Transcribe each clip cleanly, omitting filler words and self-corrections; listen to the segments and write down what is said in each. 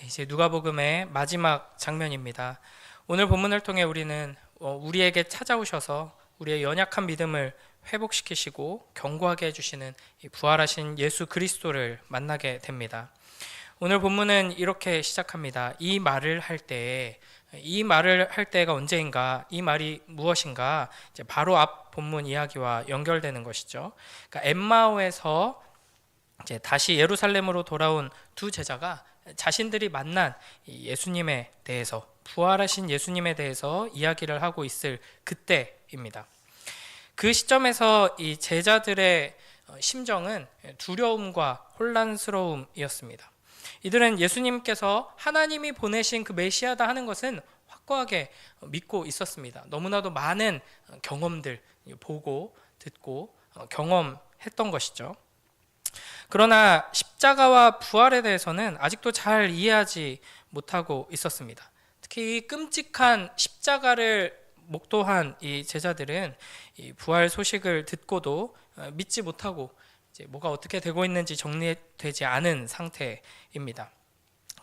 이제 누가복음의 마지막 장면입니다. 오늘 본문을 통해 우리는 우리에게 찾아오셔서 우리의 연약한 믿음을 회복시키시고 견고하게 해주시는 이 부활하신 예수 그리스도를 만나게 됩니다. 오늘 본문은 이렇게 시작합니다. 이 말을 할 때가 언제인가? 이 말이 무엇인가? 이제 바로 앞 본문 이야기와 연결되는 것이죠. 그러니까 엠마오에서 이제 다시 예루살렘으로 돌아온 두 제자가 자신들이 만난 예수님에 대해서, 부활하신 예수님에 대해서 이야기를 하고 있을 그때입니다. 그 시점에서 이 제자들의 심정은 두려움과 혼란스러움이었습니다. 이들은 예수님께서 하나님이 보내신 그 메시아다 하는 것은 확고하게 믿고 있었습니다. 너무나도 많은 경험들 보고 듣고 경험했던 것이죠. 그러나 십자가와 부활에 대해서는 아직도 잘 이해하지 못하고 있었습니다. 특히 이 끔찍한 십자가를 목도한 이 제자들은 이 부활 소식을 듣고도 믿지 못하고 이제 뭐가 어떻게 되고 있는지 정리되지 않은 상태입니다.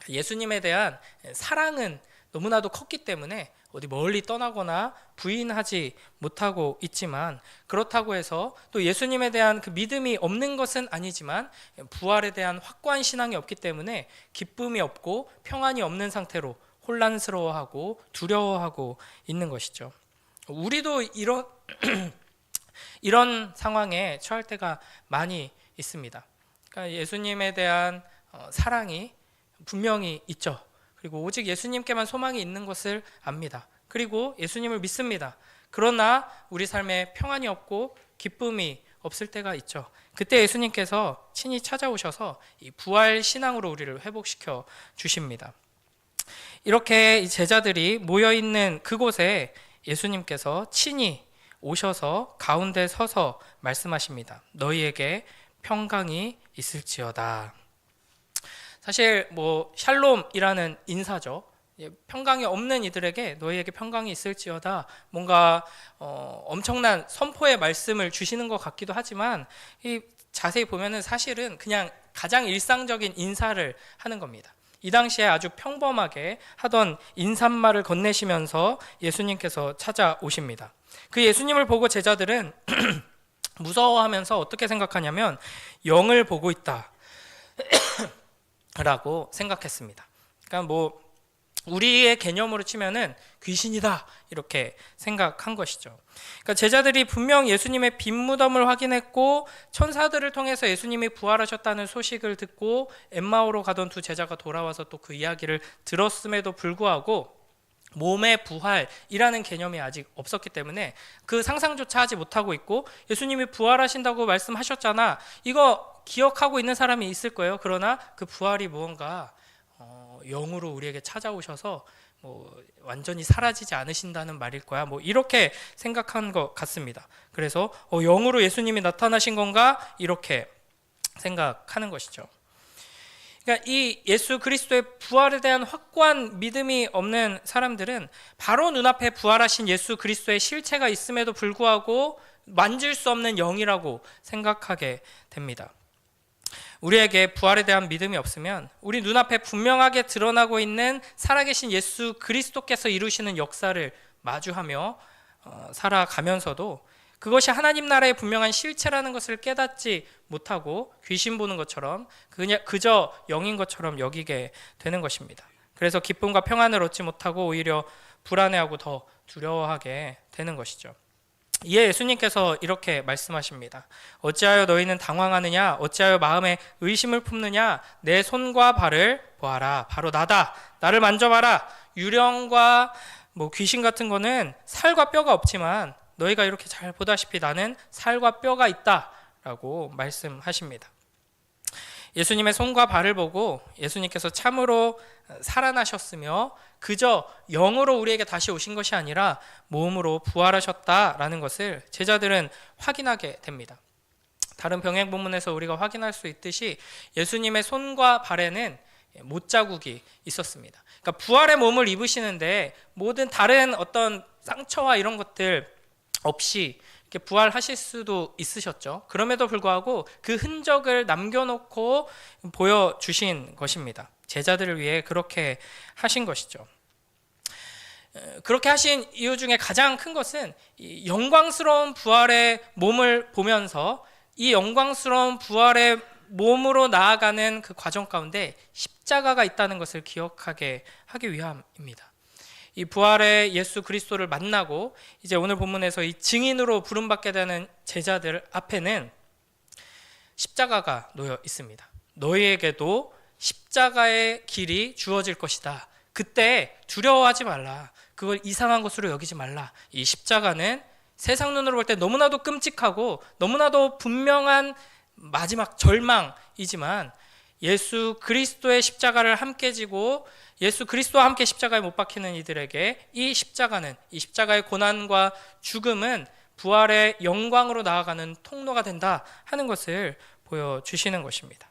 예수님에 대한 사랑은 너무나도 컸기 때문에 어디 멀리 떠나거나 부인하지 못하고 있지만, 그렇다고 해서 또 예수님에 대한 그 믿음이 없는 것은 아니지만 부활에 대한 확고한 신앙이 없기 때문에 기쁨이 없고 평안이 없는 상태로 혼란스러워하고 두려워하고 있는 것이죠. 우리도 이런 상황에 처할 때가 많이 있습니다. 그러니까 예수님에 대한 사랑이 분명히 있죠. 그리고 오직 예수님께만 소망이 있는 것을 압니다. 그리고 예수님을 믿습니다. 그러나 우리 삶에 평안이 없고 기쁨이 없을 때가 있죠. 그때 예수님께서 친히 찾아오셔서 이 부활 신앙으로 우리를 회복시켜 주십니다. 이렇게 이 제자들이 모여있는 그곳에 예수님께서 친히 오셔서 가운데 서서 말씀하십니다. 너희에게 평강이 있을지어다. 사실 샬롬이라는 인사죠. 평강이 없는 이들에게 너희에게 평강이 있을지어다, 뭔가 엄청난 선포의 말씀을 주시는 것 같기도 하지만 자세히 보면은 사실은 그냥 가장 일상적인 인사를 하는 겁니다. 이 당시에 아주 평범하게 하던 인사말을 건네시면서 예수님께서 찾아오십니다. 그 예수님을 보고 제자들은 무서워하면서 어떻게 생각하냐면 영을 보고 있다 라고 생각했습니다. 그러니까 우리의 개념으로 치면은 귀신이다 이렇게 생각한 것이죠. 그러니까 제자들이 분명 예수님의 빈 무덤을 확인했고 천사들을 통해서 예수님이 부활하셨다는 소식을 듣고 엠마오로 가던 두 제자가 돌아와서 또 그 이야기를 들었음에도 불구하고 몸의 부활이라는 개념이 아직 없었기 때문에 그 상상조차 하지 못하고 있고, 예수님이 부활하신다고 말씀하셨잖아, 이거 기억하고 있는 사람이 있을 거예요. 그러나 그 부활이 무언가 영으로 우리에게 찾아오셔서 완전히 사라지지 않으신다는 말일 거야, 이렇게 생각한 것 같습니다. 그래서 영으로 예수님이 나타나신 건가 이렇게 생각하는 것이죠. 그러니까 이 예수 그리스도의 부활에 대한 확고한 믿음이 없는 사람들은 바로 눈앞에 부활하신 예수 그리스도의 실체가 있음에도 불구하고 만질 수 없는 영이라고 생각하게 됩니다. 우리에게 부활에 대한 믿음이 없으면 우리 눈앞에 분명하게 드러나고 있는 살아계신 예수 그리스도께서 이루시는 역사를 마주하며 살아가면서도 그것이 하나님 나라의 분명한 실체라는 것을 깨닫지 못하고 귀신 보는 것처럼 그저 영인 것처럼 여기게 되는 것입니다. 그래서 기쁨과 평안을 얻지 못하고 오히려 불안해하고 더 두려워하게 되는 것이죠. 이에 예수님께서 이렇게 말씀하십니다. 어찌하여 너희는 당황하느냐? 어찌하여 마음에 의심을 품느냐? 내 손과 발을 보아라. 바로 나다. 나를 만져봐라. 유령과 귀신 같은 거는 살과 뼈가 없지만 너희가 이렇게 잘 보다시피 나는 살과 뼈가 있다라고 말씀하십니다. 예수님의 손과 발을 보고 예수님께서 참으로 살아나셨으며 그저 영으로 우리에게 다시 오신 것이 아니라 몸으로 부활하셨다라는 것을 제자들은 확인하게 됩니다. 다른 병행 본문에서 우리가 확인할 수 있듯이 예수님의 손과 발에는 못자국이 있었습니다. 그러니까 부활의 몸을 입으시는데 모든 다른 어떤 상처와 이런 것들 없이 이렇게 부활하실 수도 있으셨죠. 그럼에도 불구하고 그 흔적을 남겨놓고 보여주신 것입니다. 제자들을 위해 그렇게 하신 것이죠. 그렇게 하신 이유 중에 가장 큰 것은 이 영광스러운 부활의 몸을 보면서 이 영광스러운 부활의 몸으로 나아가는 그 과정 가운데 십자가가 있다는 것을 기억하게 하기 위함입니다. 이 부활의 예수 그리스도를 만나고 이제 오늘 본문에서 이 증인으로 부름받게 되는 제자들 앞에는 십자가가 놓여 있습니다. 너희에게도 십자가의 길이 주어질 것이다. 그때 두려워하지 말라. 그걸 이상한 것으로 여기지 말라. 이 십자가는 세상 눈으로 볼 때 너무나도 끔찍하고 너무나도 분명한 마지막 절망이지만 예수 그리스도의 십자가를 함께 지고 예수 그리스도와 함께 십자가에 못 박히는 이들에게 이 십자가의 고난과 죽음은 부활의 영광으로 나아가는 통로가 된다 하는 것을 보여주시는 것입니다.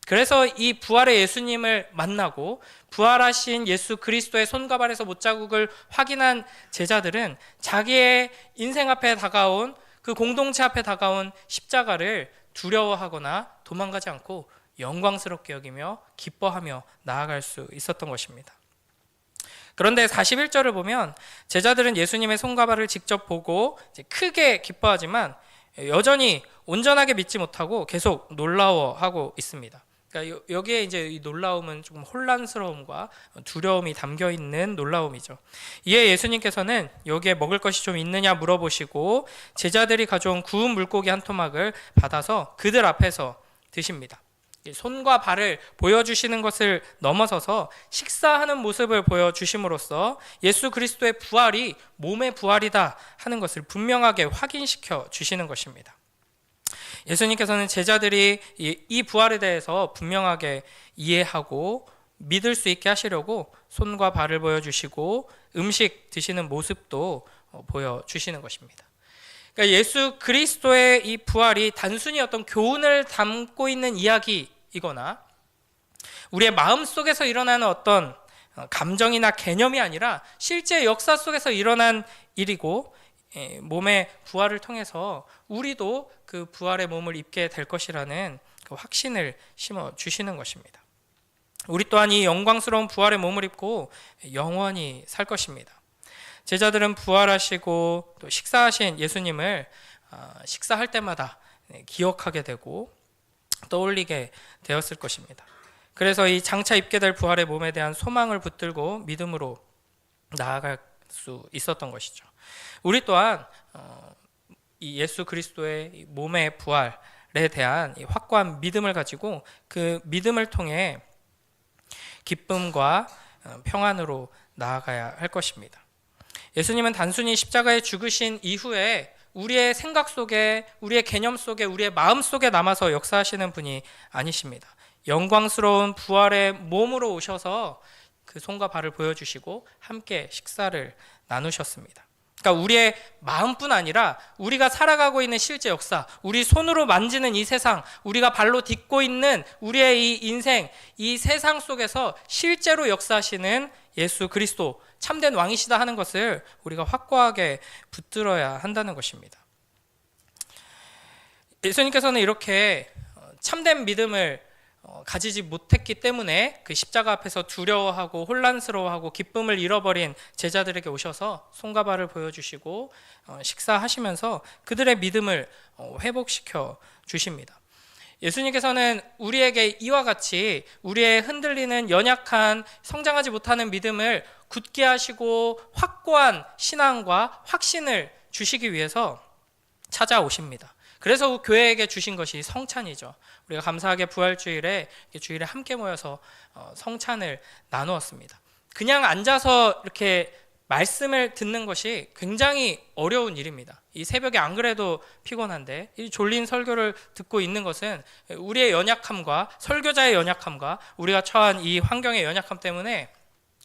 그래서 이 부활의 예수님을 만나고 부활하신 예수 그리스도의 손과 발에서 못자국을 확인한 제자들은 자기의 인생 앞에 다가온 그 공동체 앞에 다가온 십자가를 두려워하거나 도망가지 않고 영광스럽게 여기며 기뻐하며 나아갈 수 있었던 것입니다. 그런데 41절을 보면 제자들은 예수님의 손과 발을 직접 보고 크게 기뻐하지만 여전히 온전하게 믿지 못하고 계속 놀라워하고 있습니다. 그러니까 여기에 이제 이 놀라움은 조금 혼란스러움과 두려움이 담겨 있는 놀라움이죠. 이에 예수님께서는 여기에 먹을 것이 좀 있느냐 물어보시고 제자들이 가져온 구운 물고기 한 토막을 받아서 그들 앞에서 드십니다. 손과 발을 보여주시는 것을 넘어서서 식사하는 모습을 보여주심으로써 예수 그리스도의 부활이 몸의 부활이다 하는 것을 분명하게 확인시켜 주시는 것입니다. 예수님께서는 제자들이 이 부활에 대해서 분명하게 이해하고 믿을 수 있게 하시려고 손과 발을 보여주시고 음식 드시는 모습도 보여주시는 것입니다. 그러니까 예수 그리스도의 이 부활이 단순히 어떤 교훈을 담고 있는 이야기이거나 우리의 마음 속에서 일어나는 어떤 감정이나 개념이 아니라 실제 역사 속에서 일어난 일이고 몸의 부활을 통해서 우리도 그 부활의 몸을 입게 될 것이라는 그 확신을 심어 주시는 것입니다. 우리 또한 이 영광스러운 부활의 몸을 입고 영원히 살 것입니다. 제자들은 부활하시고 또 식사하신 예수님을 식사할 때마다 기억하게 되고 떠올리게 되었을 것입니다. 그래서 이 장차 입게 될 부활의 몸에 대한 소망을 붙들고 믿음으로 나아갈 수 있었던 것이죠. 우리 또한 이 예수 그리스도의 몸의 부활에 대한 확고한 믿음을 가지고 그 믿음을 통해 기쁨과 평안으로 나아가야 할 것입니다. 예수님은 단순히 십자가에 죽으신 이후에 우리의 생각 속에, 우리의 개념 속에, 우리의 마음 속에 남아서 역사하시는 분이 아니십니다. 영광스러운 부활의 몸으로 오셔서 그 손과 발을 보여주시고 함께 식사를 나누셨습니다. 그러니까 우리의 마음뿐 아니라 우리가 살아가고 있는 실제 역사, 우리 손으로 만지는 이 세상, 우리가 발로 딛고 있는 우리의 이 인생, 이 세상 속에서 실제로 역사하시는 예수 그리스도, 참된 왕이시다 하는 것을 우리가 확고하게 붙들어야 한다는 것입니다. 예수님께서는 이렇게 참된 믿음을 가지지 못했기 때문에 그 십자가 앞에서 두려워하고 혼란스러워하고 기쁨을 잃어버린 제자들에게 오셔서 손과 발을 보여주시고 식사하시면서 그들의 믿음을 회복시켜 주십니다. 예수님께서는 우리에게 이와 같이 우리의 흔들리는 연약한 성장하지 못하는 믿음을 굳게 하시고 확고한 신앙과 확신을 주시기 위해서 찾아오십니다. 그래서 교회에게 주신 것이 성찬이죠. 우리가 감사하게 부활주일에 주일에 함께 모여서 성찬을 나누었습니다. 그냥 앉아서 이렇게 말씀을 듣는 것이 굉장히 어려운 일입니다. 이 새벽에 안 그래도 피곤한데 이 졸린 설교를 듣고 있는 것은 우리의 연약함과 설교자의 연약함과 우리가 처한 이 환경의 연약함 때문에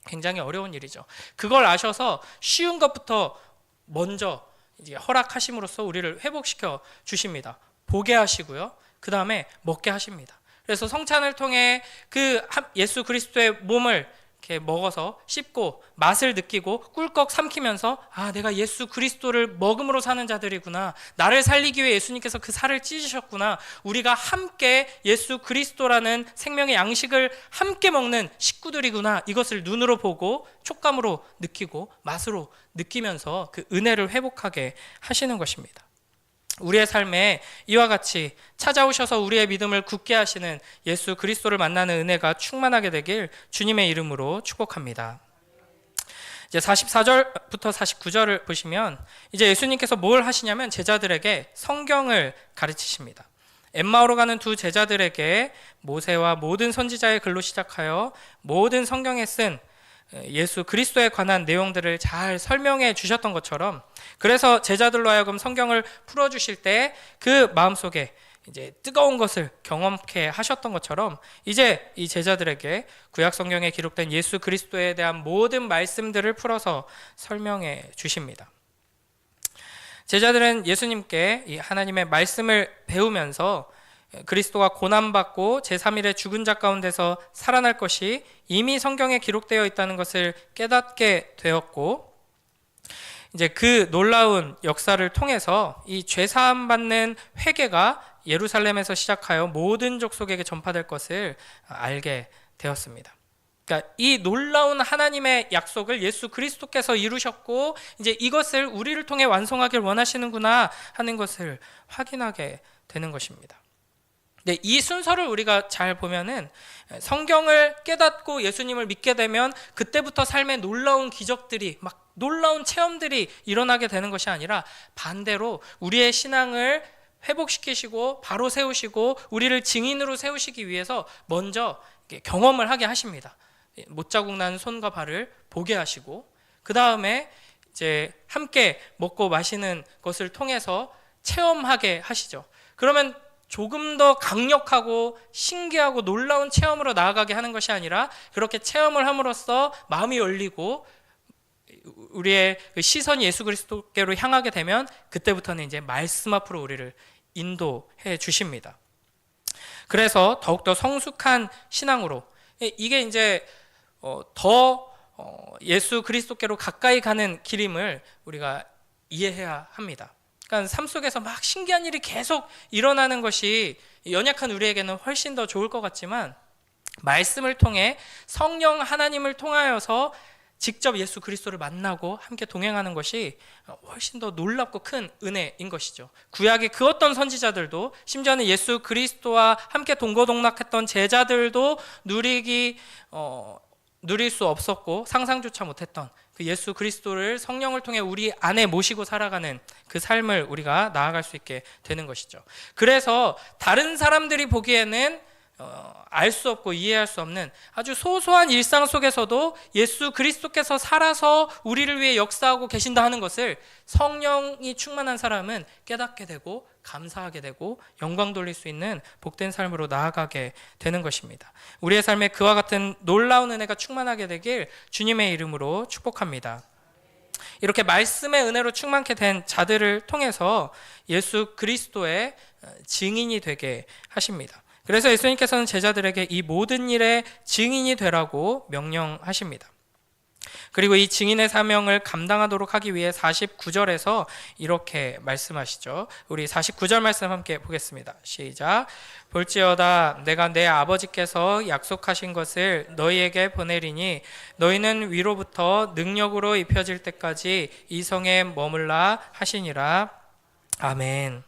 굉장히 어려운 일이죠. 그걸 아셔서 쉬운 것부터 먼저 이제 허락하심으로써 우리를 회복시켜 주십니다. 보게 하시고요. 그 다음에 먹게 하십니다. 그래서 성찬을 통해 그 예수 그리스도의 몸을 이렇게 먹어서 씹고 맛을 느끼고 꿀꺽 삼키면서 내가 예수 그리스도를 먹음으로 사는 자들이구나. 나를 살리기 위해 예수님께서 그 살을 찢으셨구나. 우리가 함께 예수 그리스도라는 생명의 양식을 함께 먹는 식구들이구나. 이것을 눈으로 보고 촉감으로 느끼고 맛으로 느끼면서 그 은혜를 회복하게 하시는 것입니다. 우리의 삶에 이와 같이 찾아오셔서 우리의 믿음을 굳게 하시는 예수 그리스도를 만나는 은혜가 충만하게 되길 주님의 이름으로 축복합니다. 이제 44절부터 49절을 보시면 이제 예수님께서 뭘 하시냐면 제자들에게 성경을 가르치십니다. 엠마오로 가는 두 제자들에게 모세와 모든 선지자의 글로 시작하여 모든 성경에 쓴 예수 그리스도에 관한 내용들을 잘 설명해 주셨던 것처럼, 그래서 제자들로 하여금 성경을 풀어주실 때 그 마음속에 이제 뜨거운 것을 경험케 하셨던 것처럼 이제 이 제자들에게 구약 성경에 기록된 예수 그리스도에 대한 모든 말씀들을 풀어서 설명해 주십니다. 제자들은 예수님께 이 하나님의 말씀을 배우면서 그리스도가 고난받고 제3일에 죽은 자 가운데서 살아날 것이 이미 성경에 기록되어 있다는 것을 깨닫게 되었고, 이제 그 놀라운 역사를 통해서 이 죄사함 받는 회개가 예루살렘에서 시작하여 모든 족속에게 전파될 것을 알게 되었습니다. 그러니까 이 놀라운 하나님의 약속을 예수 그리스도께서 이루셨고 이제 이것을 우리를 통해 완성하길 원하시는구나 하는 것을 확인하게 되는 것입니다. 네, 이 순서를 우리가 잘 보면은 성경을 깨닫고 예수님을 믿게 되면 그때부터 삶의 놀라운 기적들이 막 놀라운 체험들이 일어나게 되는 것이 아니라 반대로 우리의 신앙을 회복시키시고 바로 세우시고 우리를 증인으로 세우시기 위해서 먼저 경험을 하게 하십니다. 못자국 난 손과 발을 보게 하시고 그 다음에 이제 함께 먹고 마시는 것을 통해서 체험하게 하시죠. 그러면 조금 더 강력하고 신기하고 놀라운 체험으로 나아가게 하는 것이 아니라 그렇게 체험을 함으로써 마음이 열리고 우리의 시선이 예수 그리스도께로 향하게 되면 그때부터는 이제 말씀 앞으로 우리를 인도해 주십니다. 그래서 더욱더 성숙한 신앙으로 이게 이제 더 예수 그리스도께로 가까이 가는 길임을 우리가 이해해야 합니다. 그러니까 삶 속에서 막 신기한 일이 계속 일어나는 것이 연약한 우리에게는 훨씬 더 좋을 것 같지만 말씀을 통해 성령 하나님을 통하여서 직접 예수 그리스도를 만나고 함께 동행하는 것이 훨씬 더 놀랍고 큰 은혜인 것이죠. 구약의 그 어떤 선지자들도 심지어는 예수 그리스도와 함께 동고동락했던 제자들도 누릴 수 없었고 상상조차 못했던 그 예수 그리스도를 성령을 통해 우리 안에 모시고 살아가는 그 삶을 우리가 나아갈 수 있게 되는 것이죠. 그래서 다른 사람들이 보기에는 알 수 없고 이해할 수 없는 아주 소소한 일상 속에서도 예수 그리스도께서 살아서 우리를 위해 역사하고 계신다 하는 것을 성령이 충만한 사람은 깨닫게 되고 감사하게 되고 영광 돌릴 수 있는 복된 삶으로 나아가게 되는 것입니다. 우리의 삶에 그와 같은 놀라운 은혜가 충만하게 되길 주님의 이름으로 축복합니다. 이렇게 말씀의 은혜로 충만케 된 자들을 통해서 예수 그리스도의 증인이 되게 하십니다. 그래서 예수님께서는 제자들에게 이 모든 일의 증인이 되라고 명령하십니다. 그리고 이 증인의 사명을 감당하도록 하기 위해 49절에서 이렇게 말씀하시죠. 우리 49절 말씀 함께 보겠습니다. 시작. 볼지어다 내가 내 아버지께서 약속하신 것을 너희에게 보내리니 너희는 위로부터 능력으로 입혀질 때까지 이 성에 머물라 하시니라. 아멘.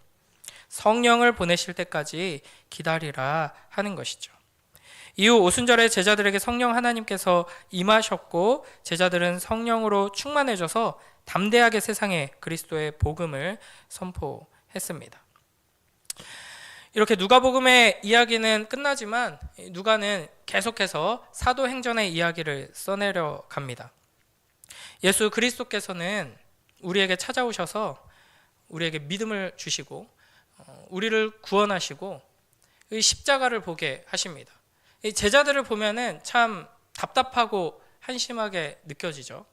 성령을 보내실 때까지 기다리라 하는 것이죠. 이후 오순절에 제자들에게 성령 하나님께서 임하셨고 제자들은 성령으로 충만해져서 담대하게 세상에 그리스도의 복음을 선포했습니다. 이렇게 누가복음의 이야기는 끝나지만 누가는 계속해서 사도행전의 이야기를 써내려 갑니다. 예수 그리스도께서는 우리에게 찾아오셔서 우리에게 믿음을 주시고 우리를 구원하시고 십자가를 보게 하십니다. 제자들을 보면은 참 답답하고 한심하게 느껴지죠.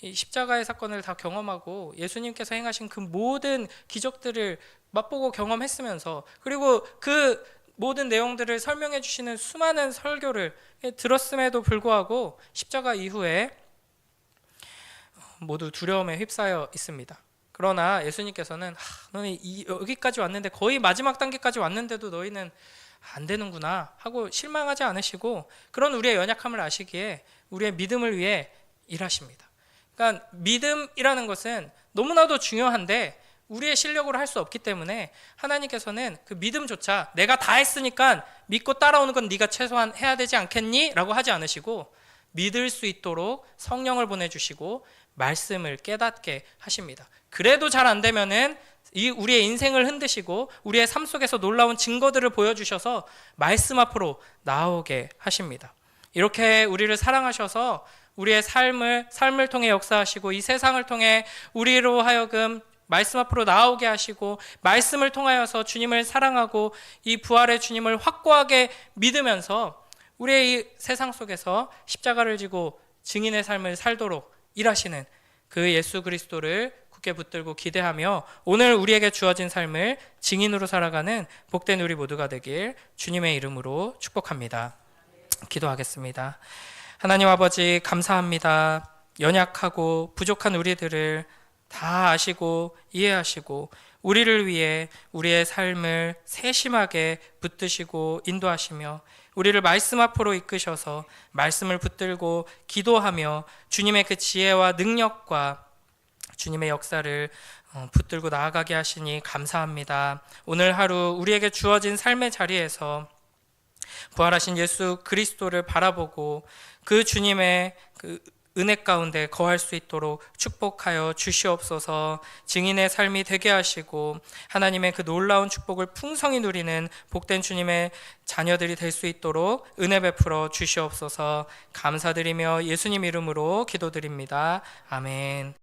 이 십자가의 사건을 다 경험하고 예수님께서 행하신 그 모든 기적들을 맛보고 경험했으면서 그리고 그 모든 내용들을 설명해 주시는 수많은 설교를 들었음에도 불구하고 십자가 이후에 모두 두려움에 휩싸여 있습니다. 그러나 예수님께서는 너네 여기까지 왔는데, 거의 마지막 단계까지 왔는데도 너희는 안 되는구나 하고 실망하지 않으시고, 그런 우리의 연약함을 아시기에 우리의 믿음을 위해 일하십니다. 그러니까 믿음이라는 것은 너무나도 중요한데 우리의 실력으로 할 수 없기 때문에 하나님께서는 그 믿음조차 내가 다 했으니까 믿고 따라오는 건 네가 최소한 해야 되지 않겠니? 라고 하지 않으시고 믿을 수 있도록 성령을 보내주시고 말씀을 깨닫게 하십니다. 그래도 잘 안 되면은 우리의 인생을 흔드시고 우리의 삶 속에서 놀라운 증거들을 보여주셔서 말씀 앞으로 나오게 하십니다. 이렇게 우리를 사랑하셔서 우리의 삶을 통해 역사하시고 이 세상을 통해 우리로 하여금 말씀 앞으로 나오게 하시고 말씀을 통하여서 주님을 사랑하고 이 부활의 주님을 확고하게 믿으면서 우리의 이 세상 속에서 십자가를 지고 증인의 삶을 살도록 일하시는 그 예수 그리스도를 굳게 붙들고 기대하며 오늘 우리에게 주어진 삶을 증인으로 살아가는 복된 우리 모두가 되길 주님의 이름으로 축복합니다. 기도하겠습니다. 하나님 아버지, 감사합니다. 연약하고 부족한 우리들을 다 아시고 이해하시고 우리를 위해 우리의 삶을 세심하게 붙드시고 인도하시며 우리를 말씀 앞으로 이끄셔서 말씀을 붙들고 기도하며 주님의 그 지혜와 능력과 주님의 역사를 붙들고 나아가게 하시니 감사합니다. 오늘 하루 우리에게 주어진 삶의 자리에서 부활하신 예수 그리스도를 바라보고 그 주님의 그 은혜 가운데 거할 수 있도록 축복하여 주시옵소서. 증인의 삶이 되게 하시고 하나님의 그 놀라운 축복을 풍성히 누리는 복된 주님의 자녀들이 될 수 있도록 은혜 베풀어 주시옵소서. 감사드리며 예수님 이름으로 기도드립니다. 아멘.